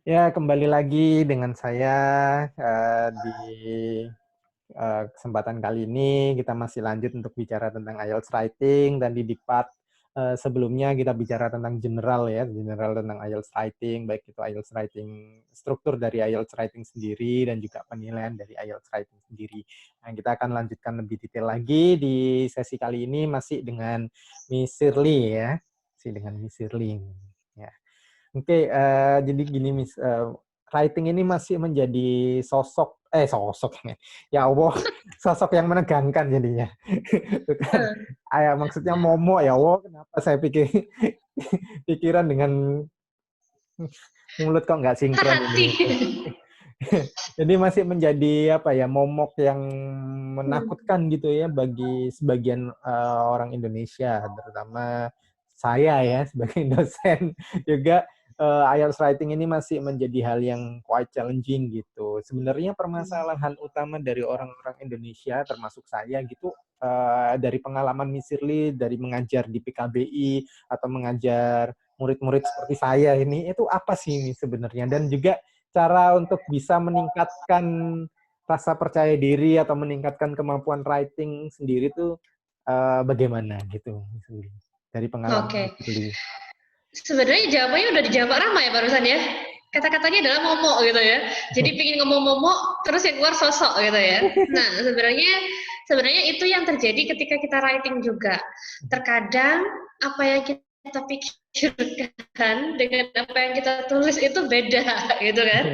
Ya, kembali lagi dengan saya di kesempatan kali ini kita masih lanjut untuk bicara tentang IELTS writing dan di part sebelumnya kita bicara tentang general ya, general tentang IELTS writing, baik itu IELTS writing struktur dari IELTS writing sendiri dan juga penilaian dari IELTS writing sendiri. Nah, kita akan lanjutkan lebih detail lagi di sesi kali ini masih dengan Miss Shirley ya, masih dengan Miss Shirley. Ya. Oke, jadi gini, Miss, writing ini masih menjadi sosok, ya Allah, sosok yang menegangkan jadinya. Bukan, maksudnya Momo, ya Allah, kenapa saya pikir pikiran dengan mulut kok nggak sinkron Hati. ini. Jadi masih menjadi apa ya, momok yang menakutkan gitu ya bagi sebagian orang Indonesia, terutama saya ya sebagai dosen juga. IELTS writing ini masih menjadi hal yang quite challenging gitu. Sebenarnya permasalahan utama dari orang-orang Indonesia, termasuk saya gitu, dari pengalaman Miss Shirley, dari mengajar di PKBI atau mengajar murid-murid seperti saya ini, itu apa sih ini sebenarnya? Dan juga cara untuk bisa meningkatkan rasa percaya diri atau meningkatkan kemampuan writing sendiri tuh bagaimana gitu dari pengalaman Oke. Miss Shirley. Sebenarnya jawabannya udah dijawab Rama ya barusan ya. Kata-katanya adalah momo gitu ya. Jadi pingin ngomong momo terus yang keluar sosok gitu ya. Nah, sebenarnya itu yang terjadi ketika kita writing juga. Terkadang apa yang kita pikirkan dengan apa yang kita tulis itu beda gitu kan.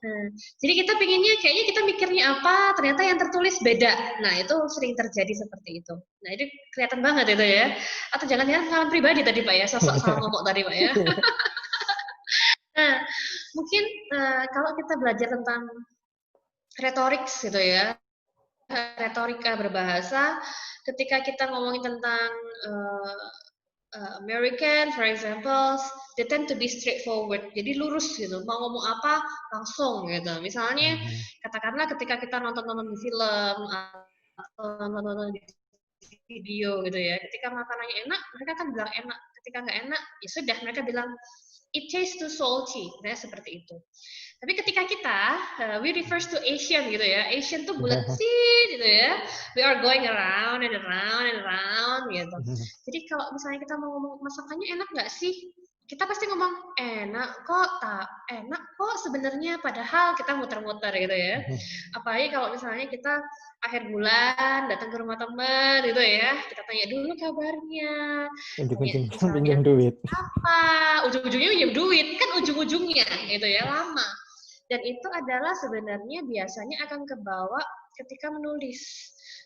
Nah, jadi kita pinginnya kayaknya kita mikirnya apa, ternyata yang tertulis beda. Nah, itu sering terjadi seperti itu. Nah, itu kelihatan banget itu ya. Atau jangan-jangan pengalaman pribadi tadi Pak ya, sosok salah ngomong tadi Pak ya. Nah, mungkin kalau kita belajar tentang retorik gitu ya, retorika berbahasa, ketika kita ngomongin tentang uh, American, for example, they tend to be straightforward. Jadi lurus gitu. Mau ngomong apa langsung gitu. Misalnya katakanlah ketika kita nonton-nonton di film atau nonton-nonton di video gitu ya. Ketika makanannya enak, mereka kan bilang enak. Ketika nggak enak, ya sudah mereka bilang it tastes too salty. Nah, seperti itu. Tapi ketika kita, we refers to Asian gitu ya. Asian tuh buletin gitu ya. We are going around and around and around gitu. Jadi kalau misalnya kita mau ngomong masakannya enak nggak sih? Kita pasti ngomong enak kok, tak enak kok sebenarnya. Padahal kita muter-muter gitu ya. Apalagi kalau misalnya kita akhir bulan datang ke rumah teman gitu ya, kita tanya dulu kabarnya, tanya Ujung-ujungnya misalnya pinjam duit. apa, ujung-ujungnya pinjam duit kan ujung-ujungnya gitu ya lama. Dan itu adalah sebenarnya biasanya akan kebawa ketika menulis.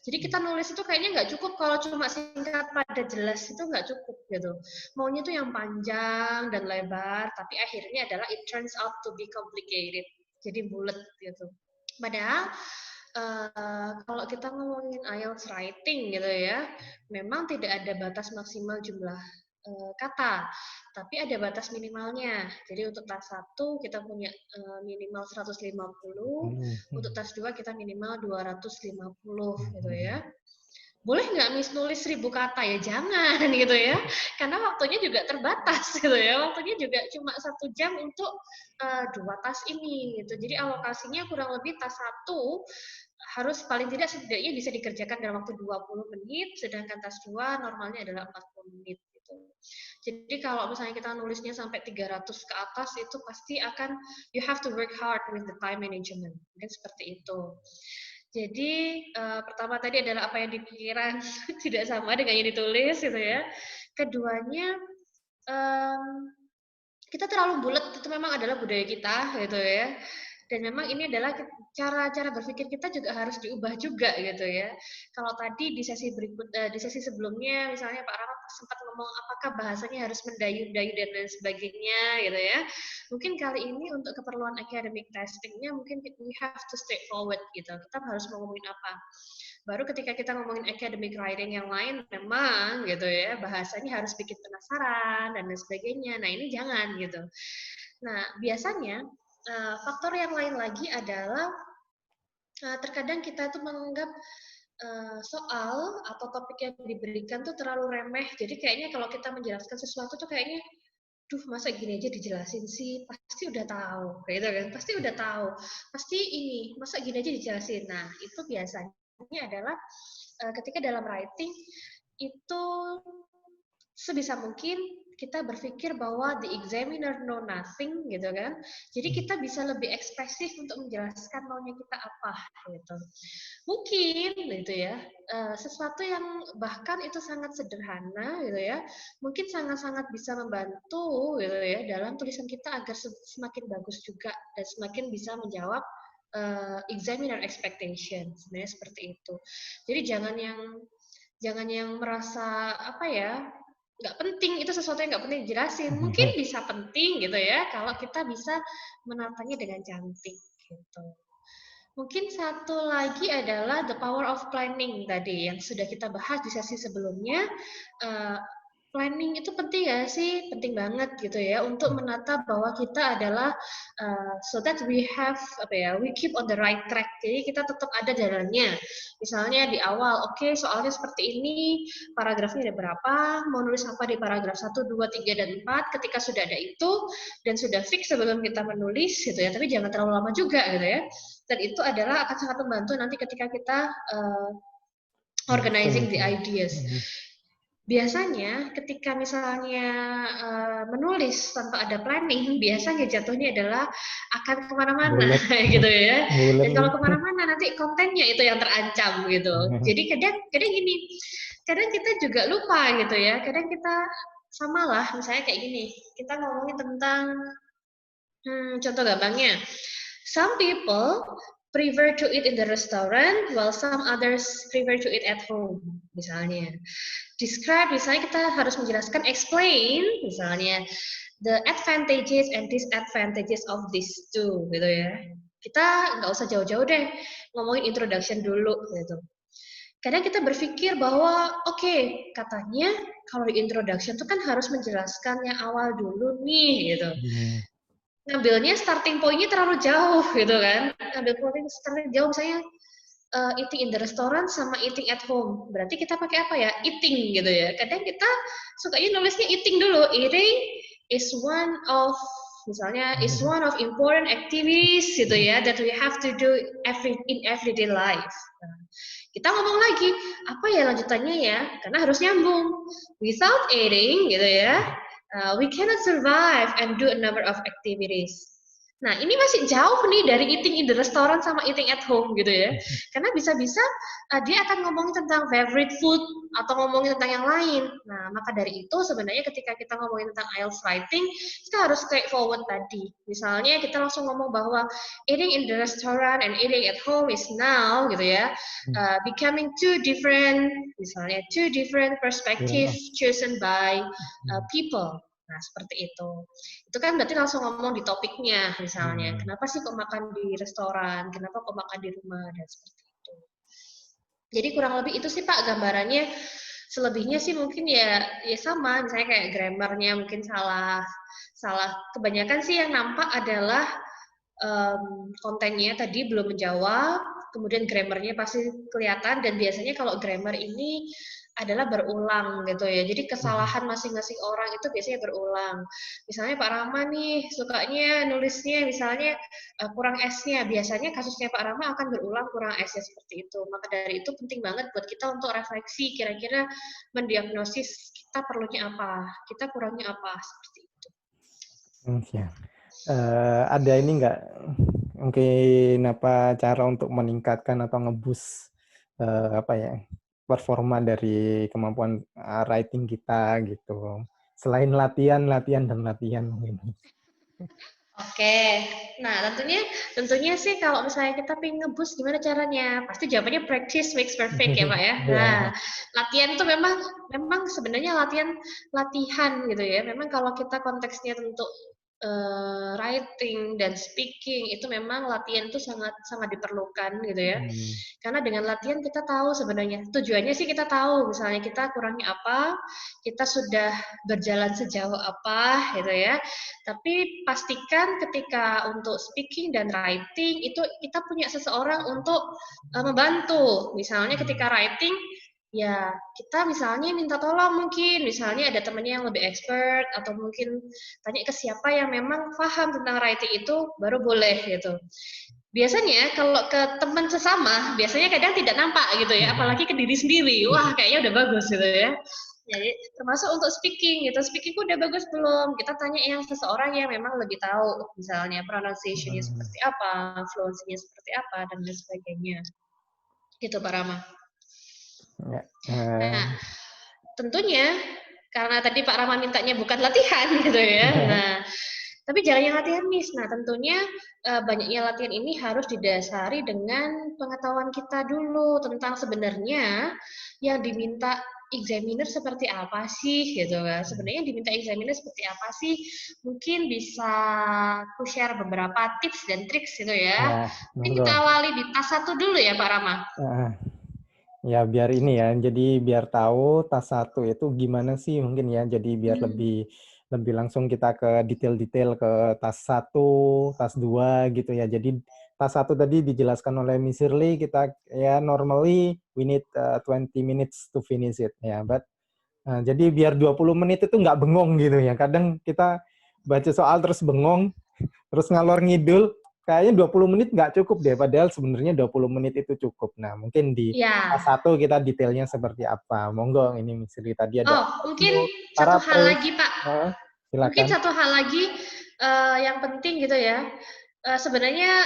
Jadi kita nulis itu kayaknya nggak cukup kalau cuma singkat pada jelas itu nggak cukup gitu. Maunya tuh yang panjang dan lebar, tapi akhirnya adalah it turns out to be complicated. Jadi bulat gitu. Padahal kalau kita ngomongin IELTS writing gitu ya, memang tidak ada batas maksimal jumlah kata, tapi ada batas minimalnya. Jadi untuk tas 1 kita punya minimal 150, untuk tas 2 kita minimal 250 gitu ya. Boleh nggak Miss nulis 1.000 kata ya? Jangan gitu ya, karena waktunya juga terbatas gitu ya. Waktunya juga cuma 1 jam untuk 2 tas ini gitu. Jadi alokasinya kurang lebih tas 1 harus paling tidak setidaknya bisa dikerjakan dalam waktu 20 menit, sedangkan tas 2 normalnya adalah 40 menit gitu. Jadi kalau misalnya kita nulisnya sampai 300 ke atas itu pasti akan you have to work hard with the time management. Mungkin seperti itu. Jadi pertama tadi adalah apa yang dipikiran tidak sama dengan yang ditulis gitu ya. Keduanya kita terlalu bulat itu memang adalah budaya kita gitu ya. Dan memang ini adalah cara-cara berpikir kita juga harus diubah juga gitu ya. Kalau tadi di sesi di sesi sebelumnya misalnya Pak Rahmat sempat ngomong apakah bahasanya harus mendayu-dayu dan lain sebagainya gitu ya. Mungkin kali ini untuk keperluan academic testingnya mungkin we have to straightforward gitu. Kita harus mau ngomongin apa. Baru ketika kita ngomongin academic writing yang lain, memang gitu ya, bahasanya harus bikin penasaran dan lain sebagainya. Nah ini jangan gitu. Nah biasanya faktor yang lain lagi adalah terkadang kita tuh menganggap soal atau topik yang diberikan tuh terlalu remeh. Jadi kayaknya kalau kita menjelaskan sesuatu tuh kayaknya duh masa gini aja dijelasin sih, pasti udah tahu, gitu kan, pasti udah tahu, pasti ini, masa gini aja dijelasin. Nah, itu biasanya adalah ketika dalam writing itu sebisa mungkin kita berpikir bahwa the examiner know nothing gitu kan. Jadi kita bisa lebih ekspresif untuk menjelaskan maunya kita apa gitu. Mungkin gitu ya, sesuatu yang bahkan itu sangat sederhana gitu ya, mungkin sangat-sangat bisa membantu gitu ya dalam tulisan kita agar semakin bagus juga dan semakin bisa menjawab examiner expectation, sebenarnya seperti itu. Jadi jangan yang merasa apa ya, nggak penting, itu sesuatu yang nggak penting dijelasin. Mungkin bisa penting gitu ya kalau kita bisa menatanya dengan cantik gitu. Mungkin satu lagi adalah the power of planning tadi yang sudah kita bahas di sesi sebelumnya. Uh, Planning itu penting ya sih, penting banget gitu ya untuk menata bahwa kita adalah so that we have apa ya, we keep on the right track. Jadi kita tetap ada jalannya. Misalnya di awal, oke, soalnya seperti ini, paragrafnya ada berapa, mau nulis apa di paragraf 1, 2, 3, dan 4, ketika sudah ada itu dan sudah fix sebelum kita menulis gitu ya, tapi jangan terlalu lama juga gitu ya. Dan itu adalah akan sangat membantu nanti ketika kita organizing the ideas. Biasanya ketika misalnya menulis tanpa ada planning, biasanya jatuhnya adalah akan kemana-mana gitu ya. Dan kalau kemana-mana nanti kontennya itu yang terancam gitu. Jadi kadang gini, kadang kita juga lupa gitu ya. Kadang kita samalah, misalnya kayak gini, kita ngomongin tentang contoh gampangnya, some people prefer to eat in the restaurant while some others prefer to eat at home, misalnya. Describe, misalnya kita harus menjelaskan, explain, misalnya, the advantages and disadvantages of these two, gitu ya. Kita nggak usah jauh-jauh deh, ngomongin introduction dulu, gitu. Kadang kita berpikir bahwa, oke, katanya kalau di introduction itu kan harus menjelaskan yang awal dulu nih, gitu. Ngambilnya starting point-nya terlalu jauh gitu kan. Ngambil point starting jauh, misalnya eating in the restaurant sama eating at home. Berarti kita pakai apa ya? Eating gitu ya. Kadang kita sukanya nulisnya eating dulu. Eating is one of misalnya is one of important activities gitu ya that we have to do in everyday life. Nah, kita ngomong lagi, apa ya lanjutannya ya? Karena harus nyambung. Without eating gitu ya, we cannot survive and do a number of activities. Nah, ini masih jauh nih dari eating in the restaurant sama eating at home gitu ya. Karena bisa-bisa dia akan ngomongin tentang favorite food atau ngomongin tentang yang lain. Nah, maka dari itu sebenarnya ketika kita ngomongin tentang IELTS writing, kita harus straightforward tadi. Misalnya kita langsung ngomong bahwa eating in the restaurant and eating at home is now gitu ya, becoming two different, misalnya two different perspectives chosen by people. Nah, seperti itu. Itu kan berarti langsung ngomong di topiknya, misalnya. Kenapa sih kok makan di restoran? Kenapa kok makan di rumah? Dan seperti itu. Jadi kurang lebih itu sih Pak gambarannya. Selebihnya sih mungkin ya sama, misalnya kayak grammarnya mungkin salah. Kebanyakan sih yang nampak adalah kontennya tadi belum menjawab, kemudian grammarnya pasti kelihatan, dan biasanya kalau grammar ini adalah berulang gitu ya. Jadi kesalahan masing-masing orang itu biasanya berulang. Misalnya Pak Rama nih sukanya nulisnya misalnya kurang S-nya. Biasanya kasusnya Pak Rama akan berulang kurang S-nya seperti itu. Maka dari itu penting banget buat kita untuk refleksi kira-kira mendiagnosis kita perlunya apa, kita kurangnya apa seperti itu. Ada ini nggak mungkin apa cara untuk meningkatkan atau ngeboost apa ya performa dari kemampuan writing kita gitu selain latihan mungkin. Oke, nah tentunya sih kalau misalnya kita pengen ngeboost gimana caranya? Pasti jawabannya practice makes perfect ya Pak ya. Nah, latihan itu memang sebenarnya latihan gitu ya. Memang kalau kita konteksnya untuk writing dan speaking itu memang latihan itu sangat diperlukan gitu ya. Karena dengan latihan kita tahu sebenarnya tujuannya sih kita tahu misalnya kita kurangnya apa, kita sudah berjalan sejauh apa gitu ya. Tapi pastikan ketika untuk speaking dan writing itu kita punya seseorang untuk membantu. Misalnya ketika writing ya kita misalnya minta tolong mungkin, misalnya ada temennya yang lebih expert, atau mungkin tanya ke siapa yang memang paham tentang writing itu, baru boleh gitu. Biasanya kalau ke teman sesama, biasanya kadang tidak nampak gitu ya, apalagi ke diri sendiri. Wah, kayaknya udah bagus gitu ya. Jadi termasuk untuk speaking gitu, speakingku udah bagus belum? Kita tanya yang seseorang yang memang lebih tahu, misalnya pronunciation-nya seperti apa, fluency-nya seperti apa, dan lain sebagainya. Gitu Pak Rama. Ya, Nah, tentunya karena tadi Pak Rama mintanya bukan latihan gitu ya. Nah, tapi jangan yang latihan Miss. Nah, tentunya banyaknya latihan ini harus didasari dengan pengetahuan kita dulu tentang sebenarnya yang diminta examiner seperti apa sih gitu kan. Sebenarnya yang diminta examiner seperti apa sih? Mungkin bisa aku share beberapa tips dan triks gitu ya. ya, Mungkin kita monggo. awali di tas 1 dulu ya Pak Rama. Ya biar ini ya, jadi biar tahu tas satu itu gimana sih mungkin ya, jadi biar lebih lebih langsung kita ke detail-detail ke tas satu, tas 2 gitu ya. Jadi tas satu tadi dijelaskan oleh Miss Shirley, kita ya normally we need 20 minutes to finish it ya, but jadi biar 20 menit itu nggak bengong gitu ya. Kadang kita baca soal terus bengong, terus ngalor ngidul, kayaknya 20 menit nggak cukup deh, padahal sebenarnya 20 menit itu cukup. Nah, mungkin di Ya. A1 kita detailnya seperti apa. Monggo, ini Misri tadi ada Oh, mungkin overview, satu hal paraphrase. lagi, Pak. Mungkin Silakan. satu hal lagi yang penting gitu ya. Sebenarnya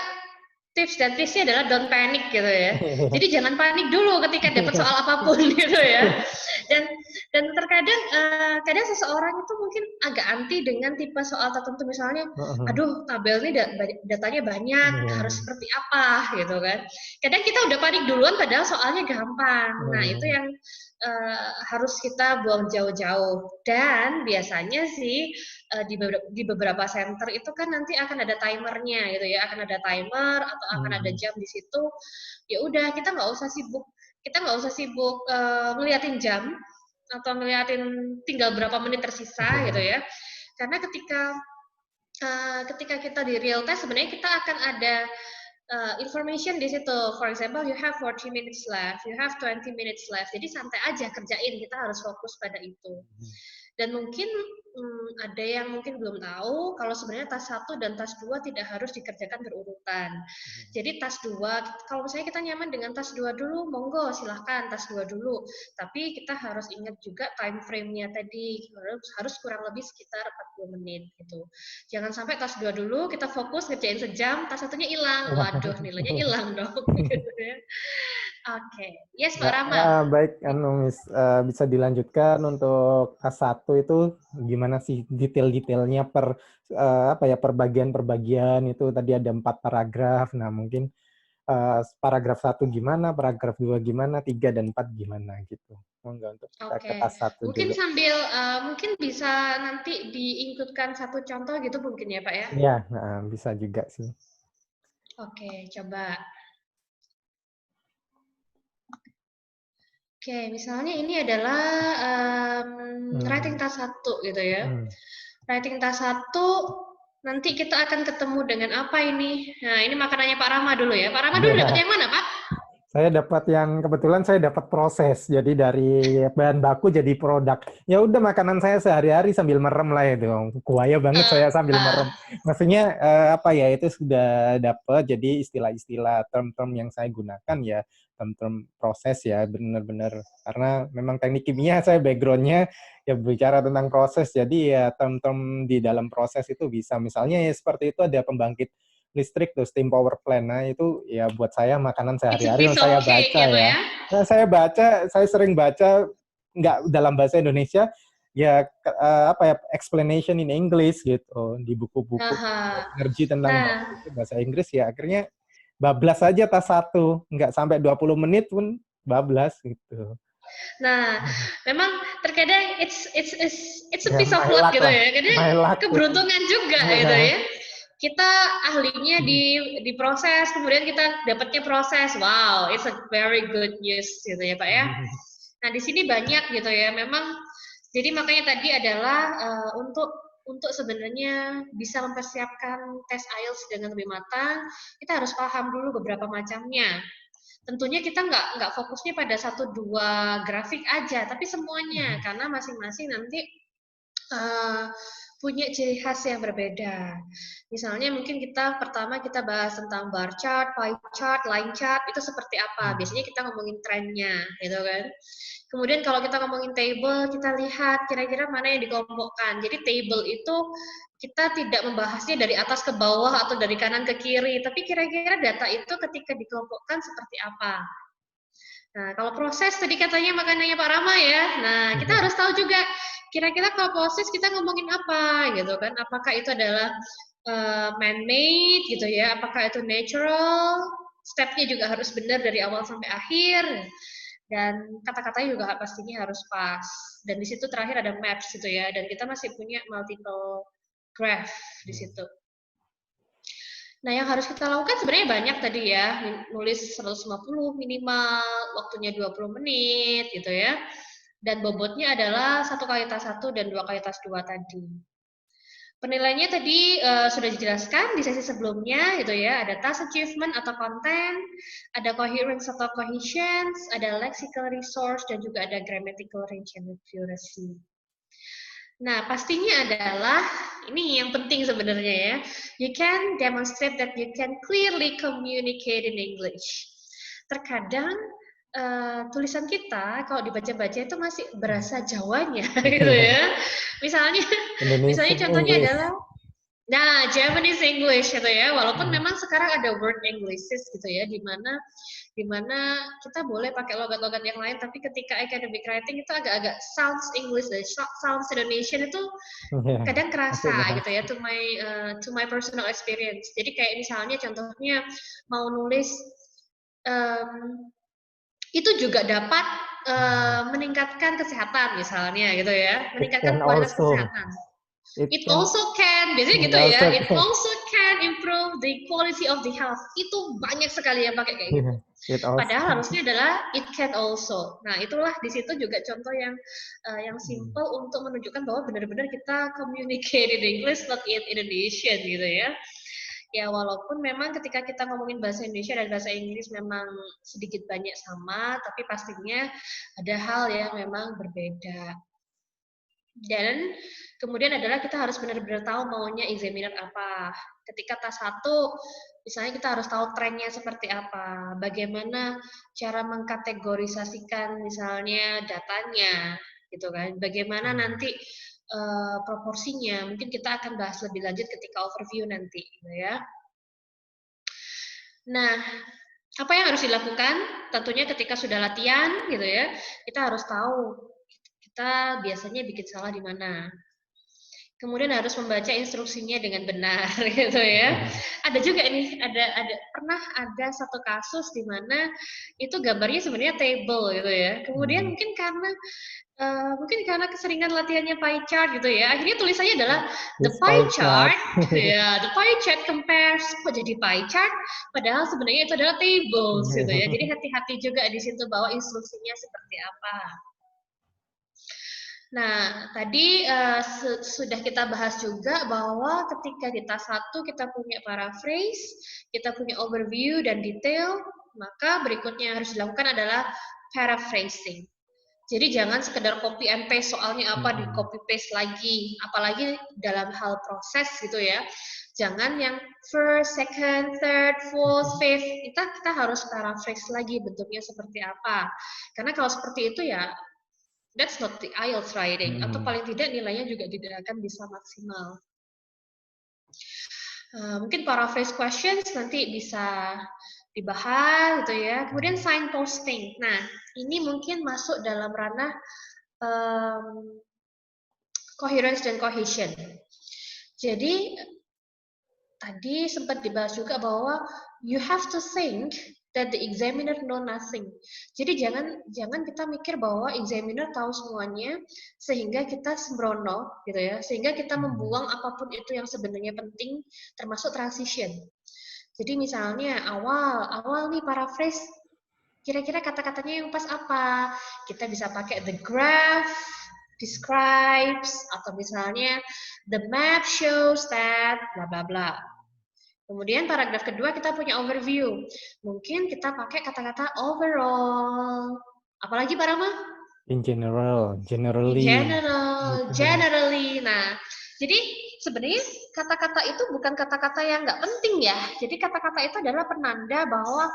tips dan triknya adalah don't panic gitu ya. Jadi jangan panik dulu ketika dapat soal apapun gitu ya. Dan terkadang kadang seseorang itu mungkin agak anti dengan tipe soal tertentu, misalnya, aduh tabel ini datanya banyak, harus seperti apa gitu kan. Kadang kita udah panik duluan padahal soalnya gampang. Nah, itu yang harus kita buang jauh-jauh. Dan biasanya sih di beberapa center itu kan nanti akan ada timernya gitu ya, akan ada timer atau akan ada jam di situ. Ya udah, kita nggak usah sibuk, ngeliatin jam atau ngeliatin tinggal berapa menit tersisa gitu ya. Karena ketika kita di real test, sebenarnya kita akan ada information di situ. For example, you have 40 minutes left, you have 20 minutes left. Jadi santai aja kerjain, kita harus fokus pada itu. Dan mungkin ada yang mungkin belum tahu kalau sebenarnya tas 1 dan tas 2 tidak harus dikerjakan berurutan. Jadi tas 2, kalau misalnya kita nyaman dengan tas 2 dulu, monggo silahkan tas 2 dulu. Tapi kita harus ingat juga time frame-nya tadi, harus kurang lebih sekitar 40 menit gitu. Jangan sampai tas 2 dulu, kita fokus ngerjain sejam, tas satunya hilang. Waduh, nilainya hilang dong. Gitu ya. Oke, yes Pak Ya, Rama. baik, Miss, bisa dilanjutkan untuk A1 itu gimana sih detail-detailnya per apa ya, per bagian-perbagian itu tadi ada 4 paragraf. Nah, mungkin paragraf 1 gimana, paragraf 2 gimana, 3 dan 4 gimana gitu. Monggo untuk kita ke Oke, tas 1 mungkin dulu. sambil mungkin bisa nanti diikutkan satu contoh gitu mungkin ya Pak ya? Iya, bisa juga sih. Oke, coba. Oke, misalnya ini adalah writing tas 1 gitu ya. Writing tas 1, nanti kita akan ketemu dengan apa ini? Nah, ini makanannya Pak Rama dulu ya. Pak Rama dulu dapat yang mana, Pak? Saya dapat yang kebetulan saya dapat proses, jadi dari bahan baku jadi produk. Ya udah makanan saya sehari-hari sambil merem lah itu, kuaya banget saya sambil merem. Maksudnya apa ya, itu sudah dapat, jadi istilah-istilah term-term yang saya gunakan ya term-term proses ya, benar-benar karena memang teknik kimia saya backgroundnya ya bicara tentang proses, jadi ya term-term di dalam proses itu bisa misalnya ya seperti itu ada pembangkit listrik tuh steam power plant. Nah itu ya buat saya makanan It's a sehari-hari yang piece of saya cake baca ya, Pak ya. ya? Nah, saya sering baca nggak dalam bahasa Indonesia ya apa ya explanation in English gitu di buku-buku Haha. energi tentang Nah, bahasa Inggris ya akhirnya bablas aja tas 1 nggak sampai 20 menit pun bablas gitu. Nah, memang terkadang it's a Ya piece of my luck luck gitu lah, ya. Kadang my luck gitu. keberuntungan juga gitu ya. Kita ahlinya di proses, kemudian kita dapatnya proses. Wow, it's a very good news gitu ya, Pak ya. Nah, di sini banyak gitu ya. Memang jadi makanya tadi adalah untuk sebenarnya bisa mempersiapkan tes IELTS dengan lebih matang, kita harus paham dulu beberapa macamnya. Tentunya kita nggak fokusnya pada 1-2 grafik aja, tapi semuanya, karena masing-masing nanti punya ciri khas yang berbeda. Misalnya mungkin pertama kita bahas tentang bar chart, pie chart, line chart, itu seperti apa. Biasanya kita ngomongin trennya, gitu kan. Kemudian kalau kita ngomongin table, kita lihat kira-kira mana yang dikelompokkan. Jadi table itu kita tidak membahasnya dari atas ke bawah atau dari kanan ke kiri, tapi kira-kira data itu ketika dikelompokkan seperti apa. Nah, kalau proses tadi katanya makanannya Pak Rama ya. Nah, kita harus tahu juga kira-kira kalau proses kita ngomongin apa gitu kan. Apakah itu adalah man-made gitu ya, apakah itu natural, stepnya juga harus benar dari awal sampai akhir, dan kata-katanya juga pastinya harus pas. Dan di situ terakhir ada maps gitu ya, dan kita masih punya multiple graph di situ. Nah, yang harus kita lakukan sebenarnya banyak tadi ya, nulis 150 minimal, waktunya 20 menit gitu ya. Dan bobotnya adalah 1 kali tas 1 dan 2 kali tas 2 tadi. Penilaiannya tadi sudah dijelaskan di sesi sebelumnya gitu ya, ada task achievement atau konten, ada coherence atau cohesion, ada lexical resource, dan juga ada grammatical range and accuracy. Nah, pastinya adalah ini yang penting sebenarnya ya. You can demonstrate that you can clearly communicate in English. Terkadang tulisan kita kalau dibaca-baca itu masih berasa Jawanya gitu ya. Misalnya contohnya English. adalah Japanese English gitu ya. Walaupun memang sekarang ada word Englishes gitu ya, di mana kita boleh pakai logat-logat yang lain, tapi ketika academic writing itu agak-agak sounds English dan sounds Indonesian itu kadang kerasa gitu ya, to my personal experience. Jadi kayak misalnya contohnya mau nulis itu juga dapat meningkatkan kesehatan misalnya gitu ya, meningkatkan kualitas kesehatan. It also can, biasanya gitu ya. It also can improve the quality of the health. Itu banyak sekali yang pakai kayak gitu. Padahal harusnya adalah it can also. Nah, itulah di situ juga contoh yang simple untuk menunjukkan bahwa benar-benar kita communicate in English, not in Indonesian gitu ya. Ya, walaupun memang ketika kita ngomongin bahasa Indonesia dan bahasa Inggris memang sedikit banyak sama, tapi pastinya ada hal yang memang berbeda. Dan kemudian adalah kita harus benar-benar tahu maunya examiner apa. Ketika tas 1, misalnya kita harus tahu trennya seperti apa, bagaimana cara mengkategorisasikan misalnya datanya, gitu kan. Bagaimana nanti proporsinya, mungkin kita akan bahas lebih lanjut ketika overview nanti, gitu ya. Nah, apa yang harus dilakukan? Tentunya ketika sudah latihan, gitu ya, kita harus tahu kita biasanya bikin salah di mana. Kemudian harus membaca instruksinya dengan benar gitu ya. Ada juga nih, pernah ada satu kasus di mana itu gambarnya sebenarnya table gitu ya. Kemudian mungkin karena keseringan latihannya pie chart gitu ya, akhirnya tulisannya adalah the pie chart, ya, the pie chart compares, kok jadi pie chart, padahal sebenarnya itu adalah tables gitu ya. Jadi hati-hati juga di situ bahwa instruksinya seperti apa. Nah, tadi sudah kita bahas juga bahwa ketika di tas 1 kita punya paraphrase, kita punya overview dan detail, maka berikutnya yang harus dilakukan adalah paraphrasing. Jadi jangan sekedar copy and paste, soalnya apa di copy paste lagi, apalagi dalam hal proses gitu ya. Jangan yang first, second, third, fourth, fifth, kita harus paraphrase lagi bentuknya seperti apa. Karena kalau seperti itu ya that's not the IELTS writing, atau paling tidak nilainya juga tidak akan bisa maksimal. Mungkin paraphrase questions nanti bisa dibahas gitu ya. Kemudian signposting. Nah, ini mungkin masuk dalam ranah coherence dan cohesion. Jadi tadi sempat dibahas juga bahwa you have to think that the examiner know nothing. Jadi jangan kita mikir bahwa examiner tahu semuanya sehingga kita sembrono gitu ya, sehingga kita membuang apapun itu yang sebenarnya penting, termasuk transition. Jadi misalnya awal nih paraphrase, kira-kira kata-katanya yang pas apa? Kita bisa pakai the graph describes, atau misalnya the map shows that bla bla bla. Kemudian paragraf kedua kita punya overview. Mungkin kita pakai kata-kata overall. Apalagi Pak Rama? In general, In generally. general, Gitu. generally. Nah, jadi sebenarnya kata-kata itu bukan kata-kata yang nggak penting ya. Jadi kata-kata itu adalah penanda bahwa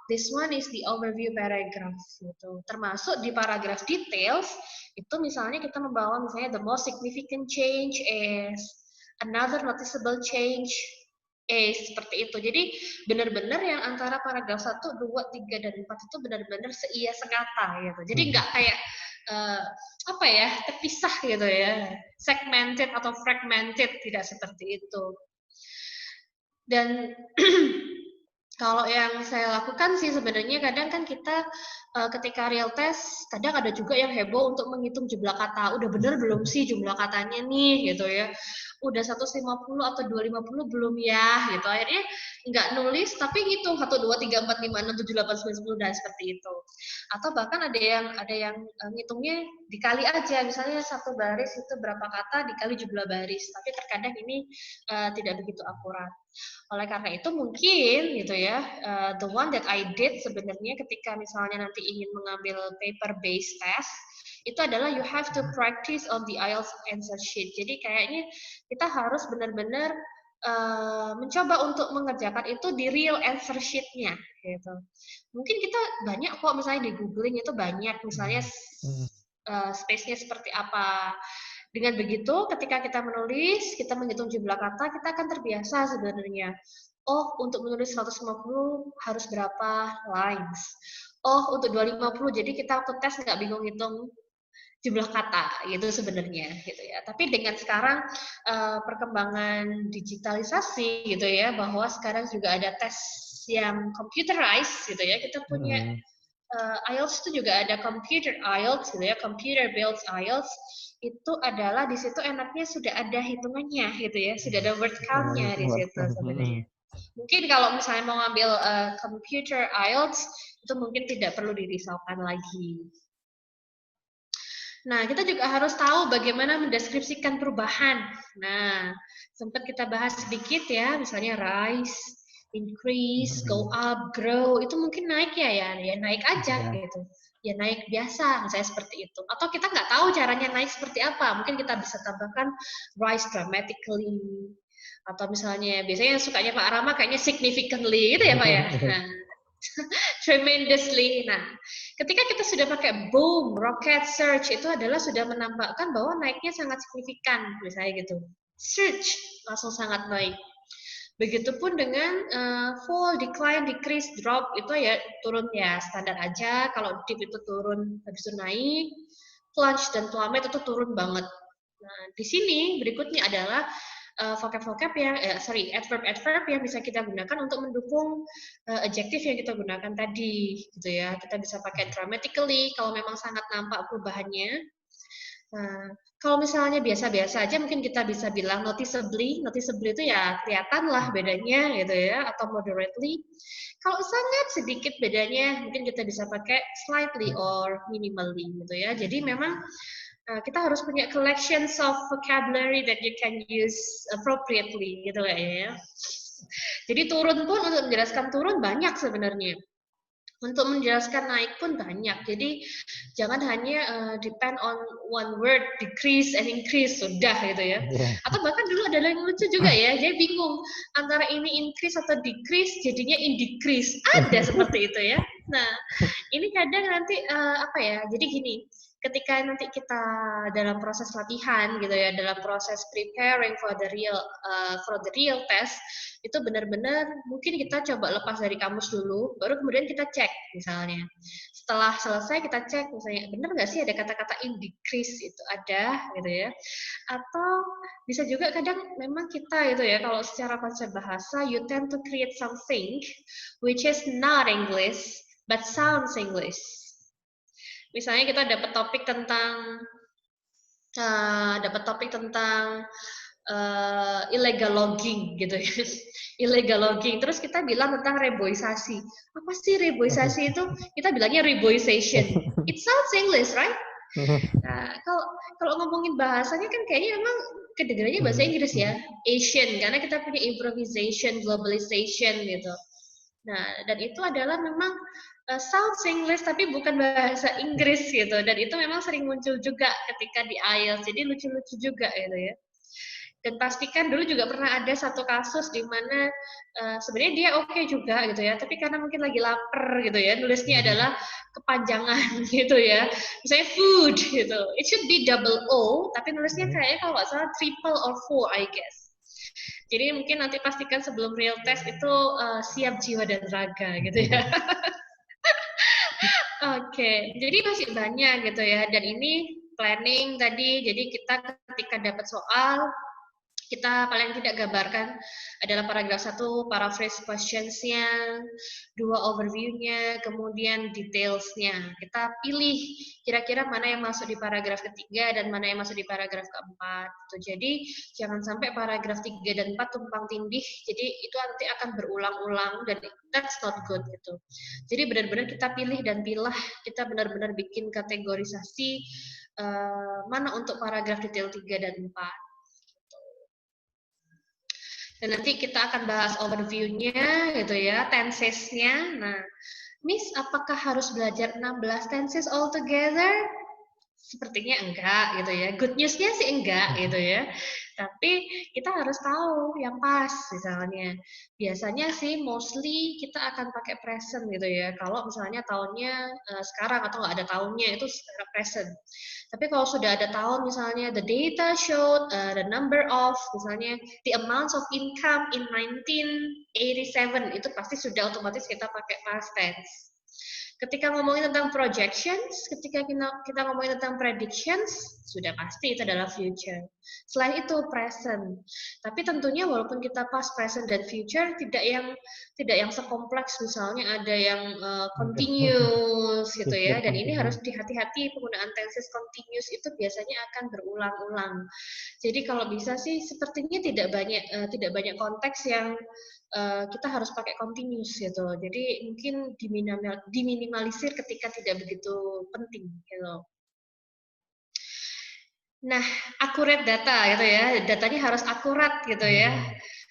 this one is the overview paragraph gitu. Termasuk di paragraf details itu misalnya kita membawa misalnya the most significant change is another noticeable change seperti itu. Jadi benar-benar yang antara paragraf 1, 2, 3, dan 4 itu benar-benar seia sekata gitu. Jadi nggak kayak apa ya, terpisah gitu ya, segmented atau fragmented, tidak seperti itu. Dan kalau yang saya lakukan sih sebenarnya kadang kan kita ketika real test kadang ada juga yang heboh untuk menghitung jumlah kata. Udah bener belum sih jumlah katanya nih gitu ya. Udah 150 atau 250 belum ya gitu. Akhirnya nggak nulis tapi ngitung 1 2 3 4 5 6 7 8 9 10 dan seperti itu. Atau bahkan ada yang ngitungnya dikali aja, misalnya satu baris itu berapa kata dikali jumlah baris. Tapi terkadang ini tidak begitu akurat. Oleh karena itu mungkin gitu ya, the one that I did sebenarnya ketika misalnya nanti ingin mengambil paper based test, itu adalah you have to practice on the IELTS answer sheet. Jadi kayaknya kita harus benar-benar mencoba untuk mengerjakan itu di real answer sheet-nya gitu. Mungkin kita banyak kok misalnya di googling itu banyak misalnya space-nya seperti apa. Dengan begitu, ketika kita menulis, kita menghitung jumlah kata, kita akan terbiasa sebenarnya. Oh, untuk menulis 150 harus berapa lines. Oh, untuk 250, jadi kita waktu tes nggak bingung hitung jumlah kata, gitu sebenarnya. Gitu ya. Tapi dengan sekarang perkembangan digitalisasi, gitu ya, bahwa sekarang juga ada tes yang computerized, gitu ya, kita punya IELTS itu juga ada computer IELTS gitu ya, computer built IELTS itu adalah di situ enaknya sudah ada hitungannya gitu ya, sudah ada word count-nya di situ sebenarnya. Mungkin kalau misalnya mau ngambil computer IELTS itu mungkin tidak perlu dirisaukan lagi. Nah, kita juga harus tahu bagaimana mendeskripsikan perubahan. Nah, sempat kita bahas sedikit ya, misalnya rise, increase, go up, grow, itu mungkin naik ya naik aja gitu. Ya naik biasa, misalnya seperti itu. Atau kita nggak tahu caranya naik seperti apa, mungkin kita bisa tambahkan rise dramatically. Atau misalnya, biasanya sukanya Pak Rama kayaknya significantly gitu ya Pak ya. Nah, tremendously. Nah, ketika kita sudah pakai boom, rocket surge, itu adalah sudah menampakkan bahwa naiknya sangat signifikan, misalnya gitu. Surge, langsung sangat naik. Begitupun dengan fall, decline, decrease, drop, itu ya turun ya standar aja. Kalau dip itu turun, habis itu naik. Plunge dan plummet itu turun banget. Nah, di sini berikutnya adalah vocab-vocab yang adverb-adverb yang bisa kita gunakan untuk mendukung adjektif yang kita gunakan tadi gitu ya. Kita bisa pakai dramatically kalau memang sangat nampak perubahannya. Nah, kalau misalnya biasa-biasa aja mungkin kita bisa bilang noticeably. Noticeably itu ya kelihatan lah bedanya gitu ya, atau moderately. Kalau sangat sedikit bedanya mungkin kita bisa pakai slightly or minimally gitu ya. Jadi memang kita harus punya collections of vocabulary that you can use appropriately gitu ya. Jadi turun pun untuk menjelaskan turun banyak sebenarnya. Untuk menjelaskan naik pun banyak. Jadi jangan hanya depend on one word, decrease and increase, sudah gitu ya. Atau bahkan dulu ada yang lucu juga ya, jadi bingung antara ini increase atau decrease, jadinya in decrease. Ada seperti itu ya. Nah, ini kadang nanti apa ya, jadi gini, ketika nanti kita dalam proses latihan gitu ya, dalam proses preparing for the real test, itu benar-benar mungkin kita coba lepas dari kamus dulu, baru kemudian kita cek misalnya. Setelah selesai kita cek misalnya, benar nggak sih ada kata-kata in decrease itu ada gitu ya. Atau bisa juga kadang memang kita gitu ya, kalau secara konsep bahasa, you tend to create something which is not English, but sounds English. Misalnya kita dapat topik tentang illegal logging gitu ya. Illegal logging. Terus kita bilang tentang reboisasi. Apa sih reboisasi itu? Kita bilangnya reboisation. It sounds English, right? Nah, kalau kalau ngomongin bahasanya kan kayaknya emang kedengarannya bahasa Inggris ya, Asian, karena kita punya improvisation, globalization gitu. Nah, dan itu adalah memang sounds English tapi bukan bahasa Inggris gitu. Dan itu memang sering muncul juga ketika di IELTS. Jadi lucu-lucu juga gitu ya. Dan pastikan dulu juga pernah ada satu kasus di mana sebenarnya dia oke juga gitu ya, tapi karena mungkin lagi lapar gitu ya, nulisnya adalah kepanjangan gitu ya. Misalnya food gitu. It should be double O, tapi nulisnya kayaknya kalau nggak salah triple or four I guess. Jadi mungkin nanti pastikan sebelum real test itu siap jiwa dan raga gitu ya. Oke, jadi masih banyak gitu ya. Dan ini planning tadi, jadi kita ketika dapat soal, kita paling tidak gambarkan adalah paragraf 1, paraphrase questions-nya, 2 overview-nya, kemudian details-nya. Kita pilih kira-kira mana yang masuk di paragraf ketiga dan mana yang masuk di paragraf keempat. Jadi jangan sampai paragraf 3 dan 4 tumpang tindih, jadi itu nanti akan berulang-ulang dan that's not good gitu. Jadi benar-benar kita pilih dan pilah, kita benar-benar bikin kategorisasi mana untuk paragraf detail 3 dan 4. Dan nanti kita akan bahas overview-nya gitu ya, tenses-nya. Nah, Miss, apakah harus belajar 16 tenses all together? Sepertinya enggak gitu ya. Good news-nya sih enggak gitu ya. Tapi kita harus tahu yang pas misalnya. Biasanya sih mostly kita akan pakai present gitu ya. Kalau misalnya tahunnya sekarang atau nggak ada tahunnya itu secara present. Tapi kalau sudah ada tahun misalnya the data showed the number of misalnya the amounts of income in 1987 itu pasti sudah otomatis kita pakai past tense. Ketika ngomongin tentang projections, ketika kita ngomongin tentang predictions, sudah pasti itu adalah future. Selain itu present. Tapi tentunya walaupun kita past, present dan future tidak yang sekompleks misalnya ada yang continuous gitu ya. Dan ini harus dihati-hati penggunaan tenses continuous itu biasanya akan berulang-ulang. Jadi kalau bisa sih sepertinya tidak banyak konteks yang kita harus pakai continuous gitu. Jadi mungkin diminimalisir ketika tidak begitu penting gitu. Nah, accurate data gitu ya. Datanya harus akurat gitu ya.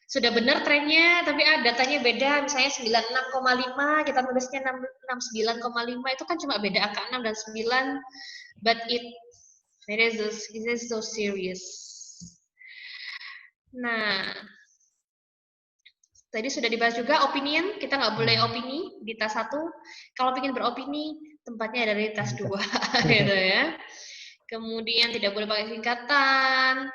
Sudah benar trennya, tapi datanya beda, misalnya 96,5, kita nulisnya 69,5, itu kan cuma beda angka 6 dan 9, but it is so serious. Nah, tadi sudah dibahas juga opinion, kita nggak boleh opini di tas 1. Kalau ingin beropini, tempatnya ada di tas 2, gitu ya. Kemudian tidak boleh pakai singkatan.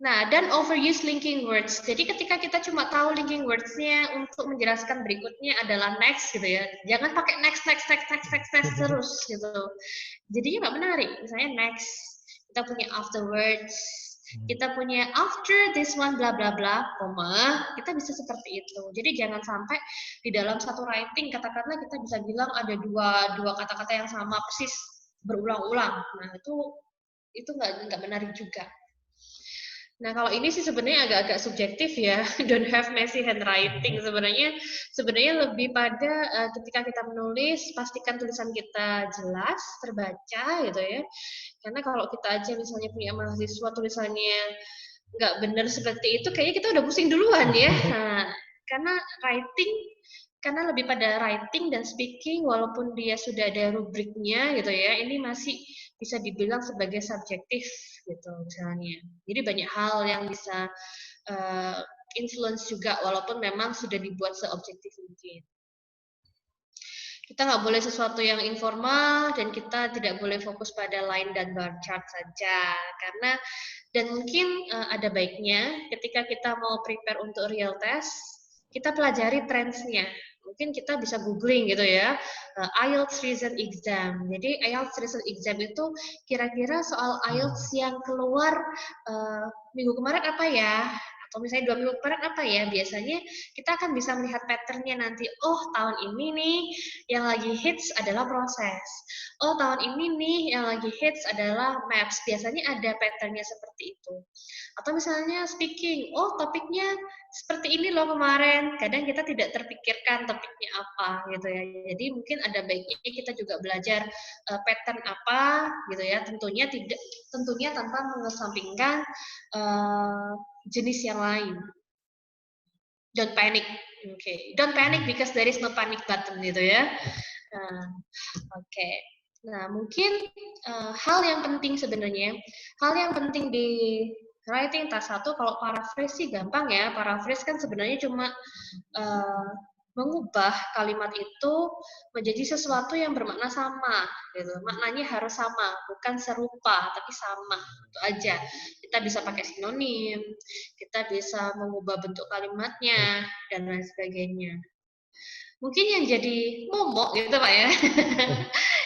Nah, dan overuse linking words. Jadi ketika kita cuma tahu linking words-nya untuk menjelaskan berikutnya adalah next gitu ya. Jangan pakai next terus gitu. Jadinya nggak menarik. Misalnya next, kita punya afterwards, kita punya after this one bla bla bla, koma, kita bisa seperti itu. Jadi jangan sampai di dalam satu writing katakanlah kita bisa bilang ada dua kata-kata yang sama persis berulang-ulang. Nah, itu nggak menarik juga. Nah, kalau ini sih sebenarnya agak-agak subjektif ya. Don't have messy handwriting. Sebenarnya lebih pada ketika kita menulis, pastikan tulisan kita jelas, terbaca gitu ya. Karena kalau kita aja misalnya punya mahasiswa tulisannya nggak benar seperti itu, kayaknya kita udah pusing duluan ya. Nah, karena lebih pada writing dan speaking, walaupun dia sudah ada rubriknya gitu ya, ini masih bisa dibilang sebagai subjektif gitu misalnya. Jadi banyak hal yang bisa influence juga, walaupun memang sudah dibuat seobjektif mungkin. Kita nggak boleh sesuatu yang informal dan kita tidak boleh fokus pada line dan bar chart saja, karena dan mungkin ada baiknya ketika kita mau prepare untuk real test, kita pelajari trendsnya. Mungkin kita bisa googling gitu ya, IELTS recent exam. Jadi IELTS recent exam itu kira-kira soal IELTS yang keluar minggu kemarin apa ya? atau misalnya 2 minggu kemarin apa ya, biasanya kita akan bisa melihat pattern-nya nanti. Oh, tahun ini nih yang lagi hits adalah proses. Oh, tahun ini nih yang lagi hits adalah maps. Biasanya ada pattern-nya seperti itu. Atau misalnya speaking, oh topiknya seperti ini loh kemarin. Kadang kita tidak terpikirkan topiknya apa gitu ya. Jadi mungkin ada baiknya kita juga belajar pattern apa gitu ya. Tentunya tanpa mengesampingkan jenis yang lain. Don't panic. Okay. Don't panic because there is no panic button gitu ya. Oke. Nah, mungkin hal yang penting sebenarnya, hal yang penting di writing task 1, kalau paraphrase sih gampang ya. Paraphrase kan sebenarnya cuma mengubah kalimat itu menjadi sesuatu yang bermakna sama, gitu. Maknanya harus sama, bukan serupa, tapi sama. Itu aja. Kita bisa pakai sinonim, kita bisa mengubah bentuk kalimatnya, dan lain sebagainya. Mungkin yang jadi momok gitu Pak ya.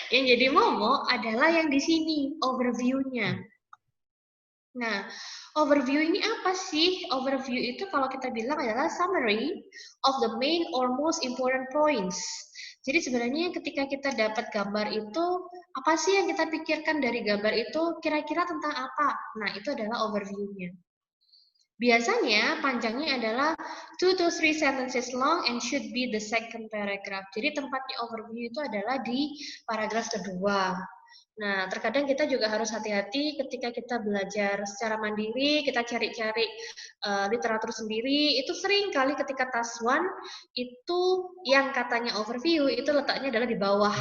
Yang jadi momok adalah yang di sini, overview-nya. Nah, overview ini apa sih? Overview itu kalau kita bilang adalah summary of the main or most important points. Jadi sebenarnya ketika kita dapat gambar itu, apa sih yang kita pikirkan dari gambar itu kira-kira tentang apa? Nah, itu adalah overview-nya. Biasanya panjangnya adalah 2 to 3 sentences long and should be the second paragraph. Jadi tempatnya overview itu adalah di paragraf kedua. Nah, terkadang kita juga harus hati-hati ketika kita belajar secara mandiri, kita cari-cari literatur sendiri. Itu sering kali ketika task 1 itu yang katanya overview itu letaknya adalah di bawah.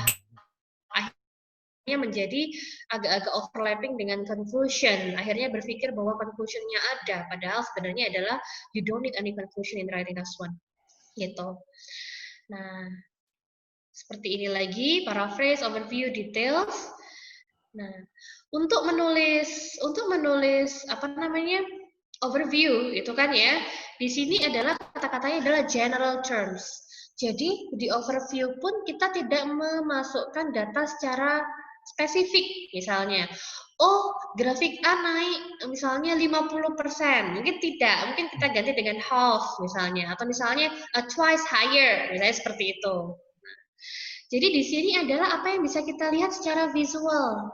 Menjadi agak-agak overlapping dengan conclusion. Akhirnya berpikir bahwa conclusion-nya ada, padahal sebenarnya adalah you don't need any conclusion in writing task 1. Gitu. Nah, seperti ini lagi, paraphrase, overview, details. Nah, untuk menulis apa namanya? Overview itu kan ya. Di sini adalah kata-katanya adalah general terms. Jadi di overview pun kita tidak memasukkan data secara spesifik, misalnya, oh grafik A naik misalnya 50%, mungkin tidak, mungkin kita ganti dengan half misalnya, atau misalnya twice higher, misalnya seperti itu. Jadi di sini adalah apa yang bisa kita lihat secara visual.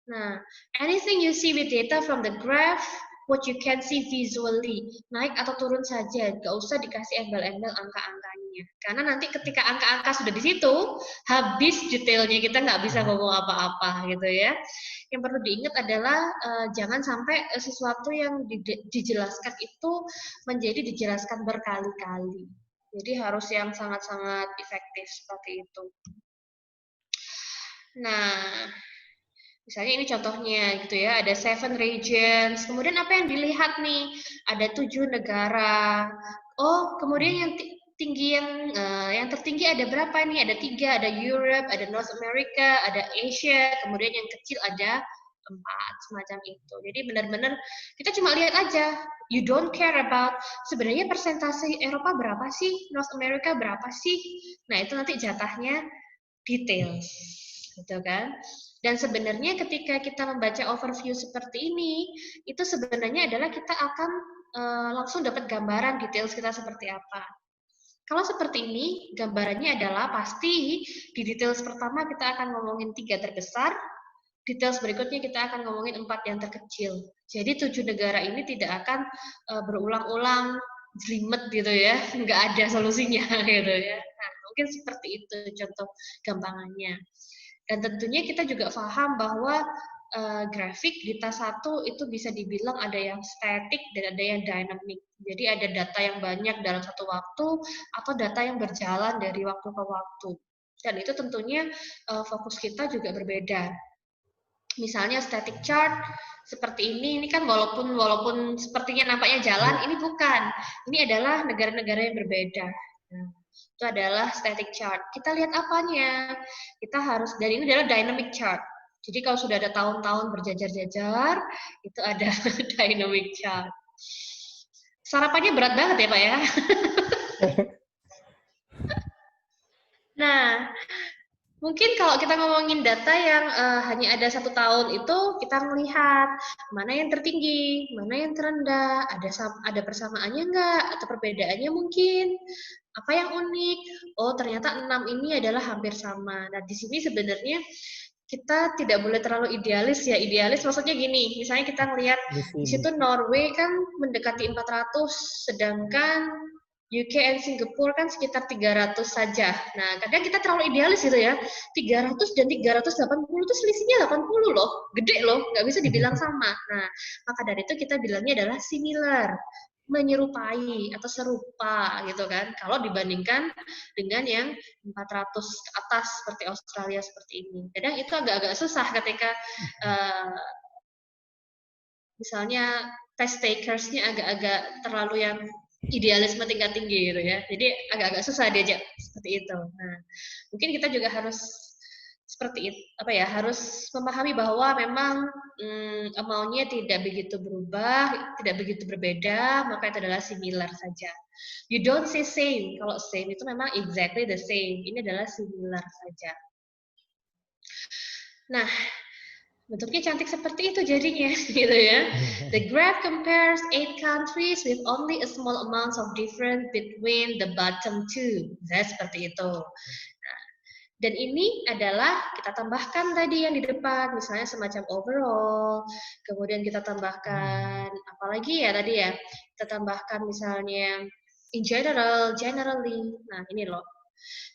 Nah, anything you see with data from the graph, what you can see visually, naik atau turun saja, nggak usah dikasih embel-embel angka-angkanya. Karena nanti ketika angka-angka sudah di situ, habis detailnya, kita nggak bisa ngomong apa-apa gitu ya. Yang perlu diingat adalah jangan sampai sesuatu yang dijelaskan itu menjadi dijelaskan berkali-kali. Jadi harus yang sangat-sangat efektif seperti itu. Nah, misalnya ini contohnya gitu ya, ada 7 regions. Kemudian apa yang dilihat nih? Ada 7 negara. Oh, kemudian yang tertinggi ada berapa nih? Ada 3, ada Europe, ada North America, ada Asia. Kemudian yang kecil ada 4, semacam itu. Jadi benar-benar kita cuma lihat aja. You don't care about sebenarnya persentase Eropa berapa sih? North America berapa sih? Nah, itu nanti jatahnya details. Gitu kan? Dan sebenarnya ketika kita membaca overview seperti ini, itu sebenarnya adalah kita akan langsung dapat gambaran details kita seperti apa. Kalau seperti ini, gambarannya adalah pasti di details pertama kita akan ngomongin 3 terbesar, details berikutnya kita akan ngomongin 4 yang terkecil. Jadi 7 negara ini tidak akan berulang-ulang jelimet gitu ya, nggak ada solusinya gitu ya. Nah, mungkin seperti itu contoh gampangannya. Dan tentunya kita juga paham bahwa grafik di task 1 itu bisa dibilang ada yang static dan ada yang dynamic. Jadi ada data yang banyak dalam satu waktu atau data yang berjalan dari waktu ke waktu. Dan itu tentunya fokus kita juga berbeda. Misalnya static chart seperti ini kan walaupun sepertinya nampaknya jalan, ini bukan. Ini adalah negara-negara yang berbeda. Nah, itu adalah static chart. Kita lihat apanya? Kita harus, dan ini adalah dynamic chart. Jadi kalau sudah ada tahun-tahun berjajar-jajar, itu ada dynamic chart. Sarapannya berat banget ya Pak ya. Nah, Mungkin kalau kita ngomongin data yang hanya ada 1 tahun itu kita melihat mana yang tertinggi, mana yang terendah, ada persamaannya nggak, atau perbedaannya mungkin, apa yang unik? Oh ternyata 6 ini adalah hampir sama. Nah di sini sebenarnya kita tidak boleh terlalu idealis ya. Idealis maksudnya gini, misalnya kita melihat di situ Norway kan mendekati 400, sedangkan UK and Singapura kan sekitar 300 saja. Nah, kadang kita terlalu idealis gitu ya. 300 dan 380 itu selisihnya 80 loh. Gede loh, nggak bisa dibilang sama. Nah, maka dari itu kita bilangnya adalah similar, menyerupai atau serupa gitu kan. Kalau dibandingkan dengan yang 400 ke atas seperti Australia seperti ini. Kadang itu agak-agak susah ketika misalnya test takers-nya agak-agak terlalu yang idealisme tingkat tinggi gitu ya. Jadi agak-agak susah diajak seperti itu. Nah, mungkin kita juga harus seperti itu, harus memahami bahwa memang amount-nya tidak begitu berubah, tidak begitu berbeda, maka itu adalah similar saja. You don't say same. Kalau same itu memang exactly the same. Ini adalah similar saja. Nah, bentuknya cantik seperti itu jadinya, gitu ya. The graph compares 8 countries with only a small amounts of difference between the bottom two. Saya seperti itu. Nah, dan ini adalah kita tambahkan tadi yang di depan, misalnya semacam overall, kemudian kita tambahkan apalagi ya tadi ya, kita tambahkan misalnya in general, generally. Nah, ini loh.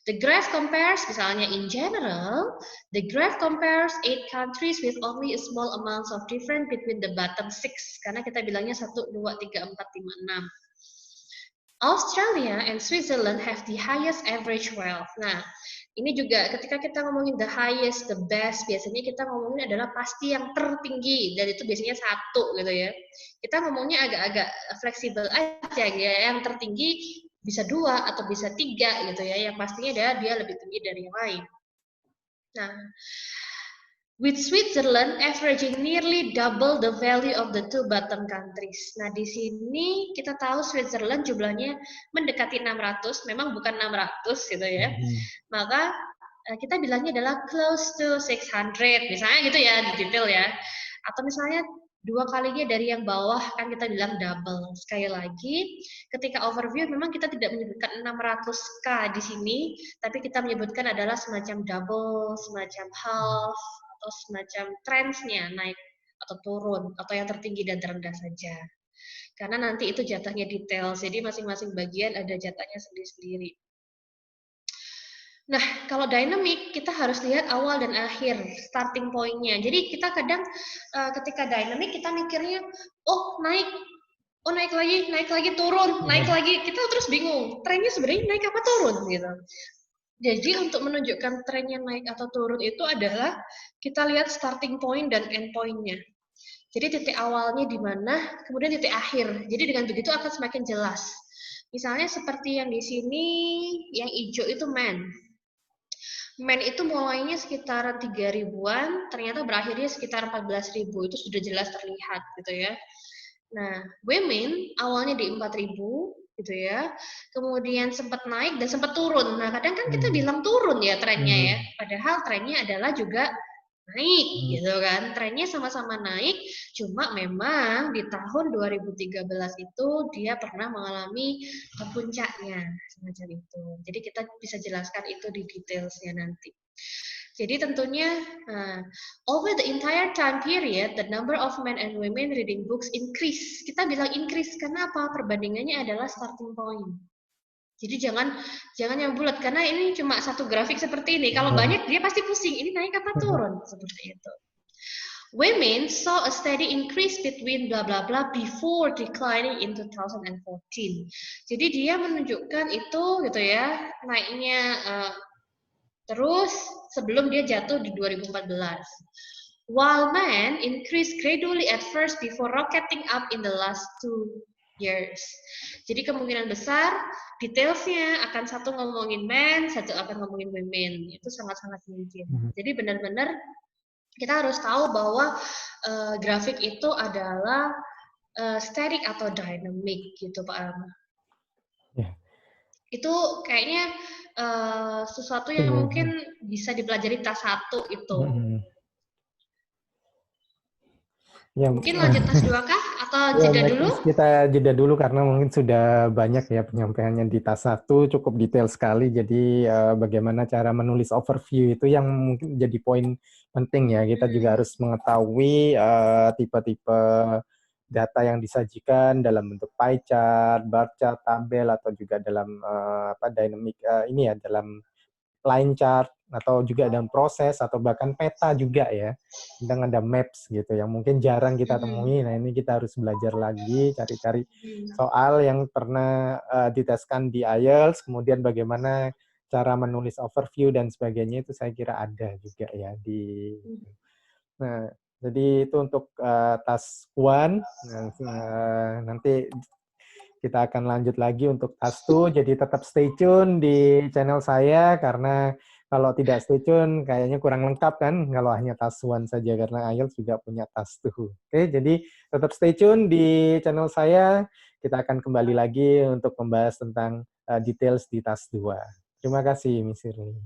The graph compares, misalnya in general, the graph compares 8 countries with only a small amounts of difference between the bottom 6. Karena kita bilangnya 1, 2, 3, 4, 5, 6. Australia and Switzerland have the highest average wealth. Nah, ini juga ketika kita ngomongin the highest, the best, biasanya kita ngomongin adalah pasti yang tertinggi, dan itu biasanya 1 gitu ya. Kita ngomongnya agak-agak fleksibel aja ya, yang tertinggi bisa 2 atau bisa 3 gitu ya, yang pastinya dia lebih tinggi dari yang lain. Nah, with Switzerland averaging nearly double the value of the 2 bottom countries. Nah, di sini kita tahu Switzerland jumlahnya mendekati 600, memang bukan 600 gitu ya. Maka kita bilangnya adalah close to 600, misalnya gitu ya, di detail ya. Atau misalnya 2 kalinya dari yang bawah, kan kita bilang double. Sekali lagi, ketika overview memang kita tidak menyebutkan 600K di sini, tapi kita menyebutkan adalah semacam double, semacam half, atau semacam trends-nya naik atau turun, atau yang tertinggi dan terendah saja. Karena nanti itu jatahnya detail, jadi masing-masing bagian ada jatahnya sendiri-sendiri. Nah, kalau dynamic, kita harus lihat awal dan akhir, starting point-nya. Jadi kita kadang ketika dynamic, kita mikirnya, oh naik lagi, turun, naik lagi. Kita terus bingung, trennya sebenarnya naik apa turun gitu. Jadi untuk menunjukkan trennya naik atau turun itu adalah kita lihat starting point dan end point-nya. Jadi titik awalnya di mana, kemudian titik akhir. Jadi dengan begitu akan semakin jelas. Misalnya seperti yang di sini, yang hijau itu man. Men itu mulainya sekitar 3 ribuan, ternyata berakhirnya sekitar 14 ribu, itu sudah jelas terlihat gitu ya. Nah, women awalnya di 4 ribu gitu ya, kemudian sempat naik dan sempat turun. Nah, kadang kan kita bilang turun ya trennya ya, padahal trennya adalah juga naik gitu kan. Trennya sama-sama naik, cuma memang di tahun 2013 itu dia pernah mengalami puncaknya semacam itu. Jadi kita bisa jelaskan itu di detailsnya nanti. Jadi tentunya over the entire time period, the number of men and women reading books increase. Kita bilang increase karena apa? Perbandingannya adalah starting point. Jadi jangan yang bulat karena ini cuma satu grafik seperti ini. Kalau banyak dia pasti pusing. Ini naik apa turun seperti itu. Women saw a steady increase between bla bla bla before declining in 2014. Jadi dia menunjukkan itu gitu ya naiknya terus sebelum dia jatuh di 2014. While men increased gradually at first before rocketing up in the last 2 years. Jadi kemungkinan besar detailsnya akan satu ngomongin men, satu akan ngomongin women. Itu sangat-sangat mungkin. Jadi benar-benar kita harus tahu bahwa grafik itu adalah static atau dynamic gitu Pak Arma. Ya. Itu kayaknya sesuatu yang Tunggu. mungkin bisa dipelajari tas 1 itu. Mm-mm. Ya, Mungkin lanjut tas 2 kah? Atau ya, jeda dulu? next kita jeda dulu karena mungkin sudah banyak ya penyampaiannya di tas satu, cukup detail sekali. Jadi bagaimana cara menulis overview itu yang mungkin jadi poin penting ya. Kita juga harus mengetahui tipe-tipe data yang disajikan dalam bentuk pie chart, bar chart, tabel atau juga dalam dynamic ini ya dalam line chart atau juga dalam proses atau bahkan peta juga ya. Kadang ada maps gitu yang mungkin jarang kita temui. Nah, ini kita harus belajar lagi, cari-cari soal yang pernah diteskan di IELTS, kemudian bagaimana cara menulis overview dan sebagainya itu saya kira ada juga ya di. Nah, jadi itu untuk task one. Nanti kita akan lanjut lagi untuk task 2. Jadi tetap stay tune di channel saya karena kalau tidak stay tune kayaknya kurang lengkap kan kalau hanya task 1 saja karena IELTS juga punya task 2. Oke, jadi tetap stay tune di channel saya. Kita akan kembali lagi untuk membahas tentang details di task 2. Terima kasih, Miss Irly.